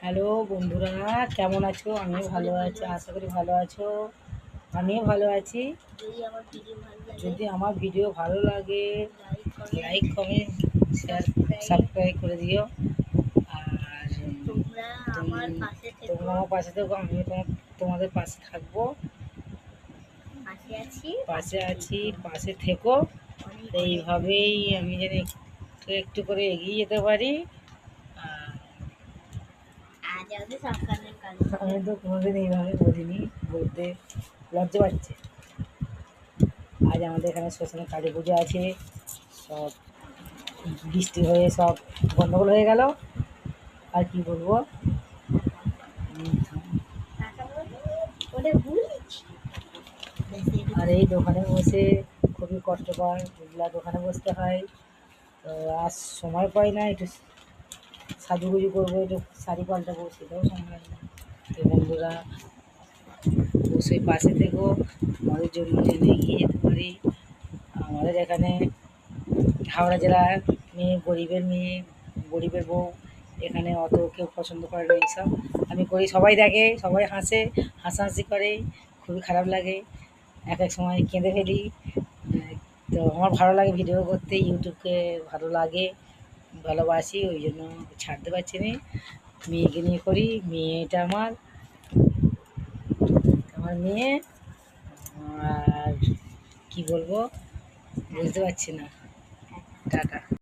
Hello বন্ধুরা, কেমন আছো? আমিও ভালো আছি, আশা করি ভালো আছো। আমিও ভালো আছি। যদি আমার ভিডিও ভালো লাগে লাইক কমেন্ট শেয়ার সাবস্ক্রাইব করে দিও। আর তোমরা আমার পাশে থেকো, আমিও তোমাদের পাশে থাকবো। পাশে আছি, পাশে থেকো। এইভাবেই আমি যেন একটু একটু করে এগিয়ে যেতে পারি। আমি তো কোনোদিন এইভাবে বলিনি, বলতে লজ্জা পাচ্ছে। আজ আমাদের এখানে শ্মশানে কালী পুজো আছে। সব বৃষ্টি হয়ে সব গন্ডগোল হয়ে গেল। আর কি বলবো। আর এই দোকানে বসে খুবই কষ্টকর, এগুলা দোকানে বসতে হয়। তো আজ সময় পাই না, একটু সাজুগুজু করবো, একটু শাড়ি পাল্টাবো, সেটাও সময় হয় না। তো বন্ধুরা, অবশ্যই পাশে থেকো, আমাদের জন্য যেন এগিয়ে যেতে পারি। আমাদের এখানে হাওড়া জেলার মেয়ে, গরিবের মেয়ে, গরিবের বউ, এখানে অত কেউ পছন্দ করে না এইসব। আমি করি, সবাই দেখে, সবাই হাসে, হাসাহাসি করে, খুবই খারাপ লাগে। এক এক সময় কেঁদে ফেলি। তো আমার ভালো লাগে ভিডিও করতে, ইউটিউবকে ভালো লাগে, ভালোবাসি, ওই জন্য ছাড়তে পারছি না। মেয়েকে নিয়ে করি, মেয়েটা আমার আমার মেয়ে। আর কি বলবো বুঝতে পারছি না। টাটা।